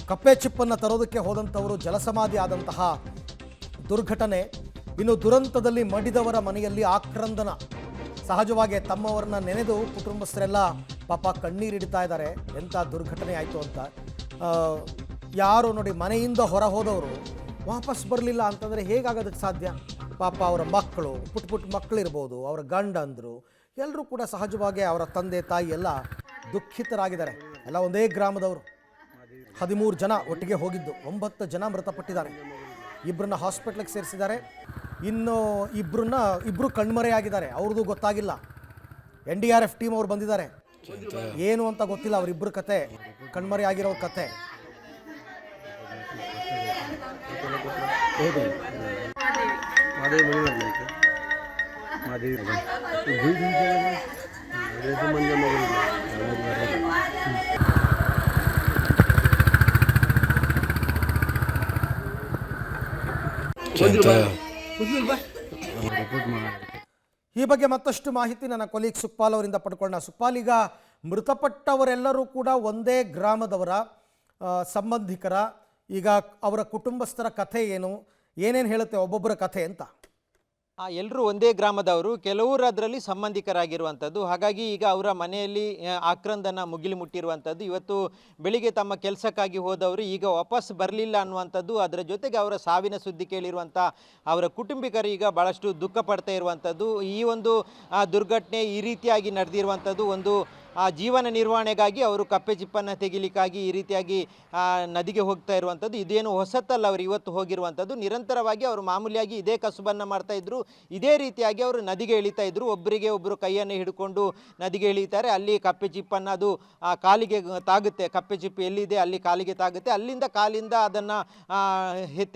ಕಪ್ಪೆ ಚಿಪ್ಪನ್ನು ತರೋದಕ್ಕೆ ಹೋದಂಥವರು ಜಲಸಮಾಧಿ ಆದಂತಹ ದುರ್ಘಟನೆ. ಇನ್ನು ದುರಂತದಲ್ಲಿ ಮಡಿದವರ ಮನೆಯಲ್ಲಿ ಆಕ್ರಂದನ. ಸಹಜವಾಗಿ ತಮ್ಮವರನ್ನ ನೆನೆದು ಕುಟುಂಬಸ್ಥರೆಲ್ಲ ಪಾಪ ಕಣ್ಣೀರಿಡ್ತಾ ಇದ್ದಾರೆ. ಎಂಥ ದುರ್ಘಟನೆ ಆಯಿತು ಅಂತ. ಯಾರು ನೋಡಿ ಮನೆಯಿಂದ ಹೊರ ಹೋದವರು ವಾಪಸ್ ಬರಲಿಲ್ಲ ಅಂತಂದರೆ ಹೇಗಾಗೋದಕ್ಕೆ ಸಾಧ್ಯ? ಪಾಪ ಅವರ ಮಕ್ಕಳು, ಪುಟ್ಟ ಮಕ್ಕಳಿರ್ಬೋದು, ಅವರ ಗಂಡಂದರು ಎಲ್ಲರೂ ಕೂಡ ಸಹಜವಾಗಿ ಅವರ ತಂದೆ ತಾಯಿ ಎಲ್ಲ ದುಃಖಿತರಾಗಿದ್ದಾರೆ. ಎಲ್ಲ ಒಂದೇ ಗ್ರಾಮದವರು. 13 ಜನ ಒಟ್ಟಿಗೆ ಹೋಗಿದ್ದು. 9 ಜನ ಮೃತಪಟ್ಟಿದ್ದಾರೆ. ಇಬ್ಬರನ್ನ ಹಾಸ್ಪಿಟ್ಲಿಗೆ ಸೇರಿಸಿದ್ದಾರೆ. ಇನ್ನು ಇಬ್ಬರು ಕಣ್ಮರೆಯಾಗಿದ್ದಾರೆ. ಅವ್ರದ್ದು ಗೊತ್ತಾಗಿಲ್ಲ. NDRF ಟೀಮ್ ಅವ್ರು ಬಂದಿದ್ದಾರೆ. ಏನು ಅಂತ ಗೊತ್ತಿಲ್ಲ ಅವರಿಬ್ಬರ ಕತೆ, ಕಣ್ಮರೆ ಆಗಿರೋ ಕತೆ. ಈ ಬಗ್ಗೆ ಮತ್ತಷ್ಟು ಮಾಹಿತಿ ನನ್ನ ಕೊಲೀಗ್ ಸುಕ್ಪಾಲ್ ಅವರಿಂದ ಪಡ್ಕೊಳ್ಳೋಣ. ಸುಕ್ಪಾಲ್, ಈಗ ಮೃತಪಟ್ಟವರೆಲ್ಲರೂ ಕೂಡ ಒಂದೇ ಗ್ರಾಮದವರ ಸಂಬಂಧಿಕರ. ಈಗ ಅವರ ಕುಟುಂಬಸ್ಥರ ಕಥೆ ಏನು, ಏನೇನು ಹೇಳುತ್ತೆ ಒಬ್ಬೊಬ್ಬರ ಕಥೆ ಅಂತ? ಎಲ್ಲರೂ ಒಂದೇ ಗ್ರಾಮದವರು, ಕೆಲವರು ಅದರಲ್ಲಿ ಸಂಬಂಧಿಕರಾಗಿರುವಂಥದ್ದು. ಹಾಗಾಗಿ ಈಗ ಅವರ ಮನೆಯಲ್ಲಿ ಆಕ್ರಂದನ ಮುಗಿಲು ಮುಟ್ಟಿರುವಂಥದ್ದು. ಇವತ್ತು ಬೆಳಿಗ್ಗೆ ತಮ್ಮ ಕೆಲಸಕ್ಕಾಗಿ ಹೋದವರು ಈಗ ವಾಪಸ್ ಬರಲಿಲ್ಲ ಅನ್ನುವಂಥದ್ದು. ಅದರ ಜೊತೆಗೆ ಅವರ ಸಾವಿನ ಸುದ್ದಿ ಕೇಳಿರುವಂಥ ಅವರ ಕುಟುಂಬಿಕರು ಈಗ ಭಾಳಷ್ಟು ದುಃಖ ಪಡ್ತಾ ಇರುವಂಥದ್ದು. ಈ ಒಂದು ದುರ್ಘಟನೆ ಈ ರೀತಿಯಾಗಿ ನಡೆದಿರುವಂಥದ್ದು ಒಂದು ಜೀವನ ನಿರ್ವಹಣೆಗಾಗಿ ಅವರು ಕಪ್ಪೆ ಚಿಪ್ಪನ್ನು ತೆಗಿಲಿಕ್ಕಾಗಿ ಈ ರೀತಿಯಾಗಿ ನದಿಗೆ ಹೋಗ್ತಾ ಇರುವಂಥದ್ದು. ಇದೇನು ಹೊಸತಲ್ಲ, ಅವರು ಇವತ್ತು ಹೋಗಿರುವಂಥದ್ದು. ನಿರಂತರವಾಗಿ ಅವರು ಮಾಮೂಲಿಯಾಗಿ ಇದೇ ಕಸುಬನ್ನು ಮಾಡ್ತಾಯಿದ್ರು. ಇದೇ ರೀತಿಯಾಗಿ ಅವರು ನದಿಗೆ ಇಳಿತಾ ಇದ್ರು. ಒಬ್ಬರಿಗೆ ಒಬ್ಬರು ಕೈಯನ್ನು ಹಿಡ್ಕೊಂಡು ನದಿಗೆ ಇಳಿತಾರೆ. ಅಲ್ಲಿ ಕಪ್ಪೆ ಚಿಪ್ಪನ್ನು ಅದು ಕಾಲಿಗೆ ತಾಗುತ್ತೆ. ಕಪ್ಪೆ ಚಿಪ್ಪು ಎಲ್ಲಿದೆ ಅಲ್ಲಿ ಕಾಲಿಗೆ ತಾಗುತ್ತೆ. ಅಲ್ಲಿಂದ ಕಾಲಿಂದ ಅದನ್ನು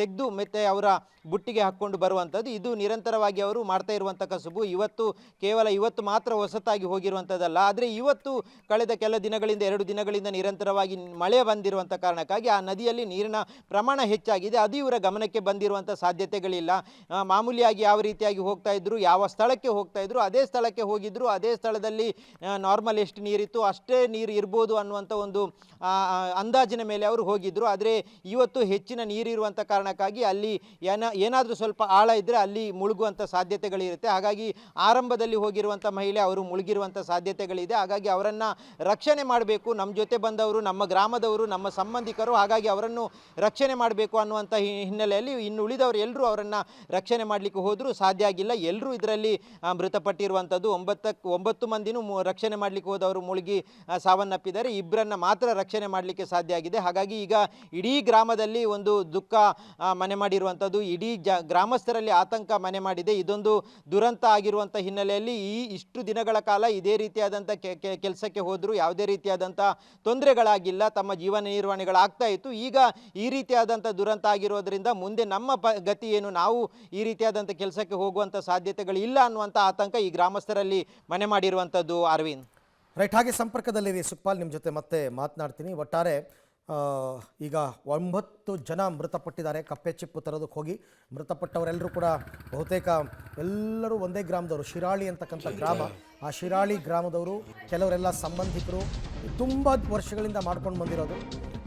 ತೆಗೆದು ಮತ್ತೆ ಅವರ ಬುಟ್ಟಿಗೆ ಹಾಕ್ಕೊಂಡು ಬರುವಂಥದ್ದು. ಇದು ನಿರಂತರವಾಗಿ ಅವರು ಮಾಡ್ತಾ ಇರುವಂಥ ಕಸುಬು. ಇವತ್ತು ಮಾತ್ರ ಹೊಸತಾಗಿ ಹೋಗಿರುವಂಥದ್ದಲ್ಲ. ಆದರೆ ಇವತ್ತು ಕಳೆದ ಕೆಲ ದಿನಗಳಿಂದ 2 ದಿನಗಳಿಂದ ನಿರಂತರವಾಗಿ ಮಳೆ ಬಂದಿರುವಂಥ ಕಾರಣಕ್ಕಾಗಿ ಆ ನದಿಯಲ್ಲಿ ನೀರಿನ ಪ್ರಮಾಣ ಹೆಚ್ಚಾಗಿದೆ. ಅದು ಇವರ ಗಮನಕ್ಕೆ ಬಂದಿರುವಂಥ ಸಾಧ್ಯತೆಗಳಿಲ್ಲ. ಮಾಮೂಲಿಯಾಗಿ ಯಾವ ರೀತಿಯಾಗಿ ಹೋಗ್ತಾ ಇದ್ರು, ಯಾವ ಸ್ಥಳಕ್ಕೆ ಹೋಗ್ತಾ ಇದ್ರು ಅದೇ ಸ್ಥಳಕ್ಕೆ ಹೋಗಿದ್ರು. ಅದೇ ಸ್ಥಳದಲ್ಲಿ ನಾರ್ಮಲ್ ಎಷ್ಟು ನೀರಿತ್ತು ಅಷ್ಟೇ ನೀರು ಇರ್ಬೋದು ಅನ್ನುವಂಥ ಒಂದು ಅಂದಾಜಿನ ಮೇಲೆ ಅವರು ಹೋಗಿದ್ರು. ಆದರೆ ಇವತ್ತು ಹೆಚ್ಚಿನ ನೀರಿರುವಂಥ ಕಾರಣಕ್ಕಾಗಿ ಅಲ್ಲಿ ಏನಾದರೂ ಸ್ವಲ್ಪ ಆಳ ಇದ್ದರೆ ಅಲ್ಲಿ ಮುಳುಗುವಂಥ ಸಾಧ್ಯತೆಗಳಿರುತ್ತೆ. ಹಾಗಾಗಿ ಆರಂಭದಲ್ಲಿ ಹೋಗಿರುವಂಥ ಮಹಿಳೆ ಅವರು ಮುಳುಗಿರುವಂಥ ಸಾಧ್ಯತೆಗಳಿದೆ. ಹಾಗಾಗಿ ಅವರನ್ನು ರಕ್ಷಣೆ ಮಾಡಬೇಕು. ನಮ್ಮ ಜೊತೆ ಬಂದವರು ನಮ್ಮ ಗ್ರಾಮದವರು, ನಮ್ಮ ಸಂಬಂಧಿಕರು. ಹಾಗಾಗಿ ಅವರನ್ನು ರಕ್ಷಣೆ ಮಾಡಬೇಕು ಅನ್ನುವಂಥ ಹಿನ್ನೆಲೆಯಲ್ಲಿ ಇನ್ನು ಉಳಿದವರು ಎಲ್ಲರೂ ಅವರನ್ನು ರಕ್ಷಣೆ ಮಾಡಲಿಕ್ಕೆ ಹೋದರೂ ಸಾಧ್ಯ ಆಗಿಲ್ಲ. ಎಲ್ಲರೂ ಇದರಲ್ಲಿ ಮೃತಪಟ್ಟಿರುವಂಥದ್ದು. 9 ಮಂದಿನೂ ರಕ್ಷಣೆ ಮಾಡಲಿಕ್ಕೆ ಹೋದವರು ಮುಳುಗಿ ಸಾವನ್ನಪ್ಪಿದ್ದಾರೆ. ಇಬ್ಬರನ್ನು ಮಾತ್ರ ರಕ್ಷಣೆ ಮಾಡಲಿಕ್ಕೆ ಸಾಧ್ಯ ಆಗಿದೆ. ಹಾಗಾಗಿ ಈಗ ಇಡೀ ಗ್ರಾಮದಲ್ಲಿ ಒಂದು ದುಃಖ ಮನೆ ಮಾಡಿರುವಂಥದ್ದು. ಇಡೀ ಗ್ರಾಮಸ್ಥರಲ್ಲಿ ಆತಂಕ ಮನೆ ಮಾಡಿದೆ. ಇದೊಂದು ದುರಂತ ಆಗಿರುವಂಥ ಹಿನ್ನೆಲೆಯಲ್ಲಿ ಇಷ್ಟು ದಿನಗಳ ಕಾಲ ಇದೇ ರೀತಿಯಾದಂಥ ಕೆಲಸಕ್ಕೆ ಹೋದರೂ ಯಾವುದೇ ರೀತಿಯಾದಂಥ ತೊಂದರೆಗಳಾಗಿಲ್ಲ. ತಮ್ಮ ಜೀವನ ನಿರ್ವಹಣೆಗಳಾಗ್ತಾ ಇತ್ತು. ಈಗ ಈ ರೀತಿಯಾದಂಥ ದುರಂತ ಆಗಿರೋದ್ರಿಂದ ಮುಂದೆ ನಮ್ಮ ಗತಿ ಏನು, ನಾವು ಈ ರೀತಿಯಾದಂಥ ಕೆಲಸಕ್ಕೆ ಹೋಗುವಂಥ ಸಾಧ್ಯತೆಗಳಿಲ್ಲ ಅನ್ನುವಂಥ ಆತಂಕ ಈ ಗ್ರಾಮಸ್ಥರಲ್ಲಿ ಮನೆ ಮಾಡಿರುವಂಥದ್ದು. ಅರವಿಂದ್, ರೈಟ್. ಹಾಗೆ ಸಂಪರ್ಕದಲ್ಲಿರಿ ಸುಕ್ಪಾಲ್, ನಿಮ್ಮ ಜೊತೆ ಮತ್ತೆ ಮಾತನಾಡ್ತೀನಿ. ಒಟ್ಟಾರೆ ಈಗ 9 ಜನ ಮೃತಪಟ್ಟಿದ್ದಾರೆ. ಕಪ್ಪೆ ಚಿಪ್ಪು ತರೋದಕ್ಕೆ ಹೋಗಿ ಮೃತಪಟ್ಟವರೆಲ್ಲರೂ ಕೂಡ ಬಹುತೇಕ ಎಲ್ಲರೂ ಒಂದೇ ಗ್ರಾಮದವರು, ಶಿರಾಳಿ ಅಂತಕ್ಕಂಥ ಗ್ರಾಮ. ಆ ಶಿರಾಳಿ ಗ್ರಾಮದವರು, ಕೆಲವರೆಲ್ಲ ಸಂಬಂಧಿಕರು, ತುಂಬ ವರ್ಷಗಳಿಂದ ಮಾಡ್ಕೊಂಡು ಬಂದಿರೋದು.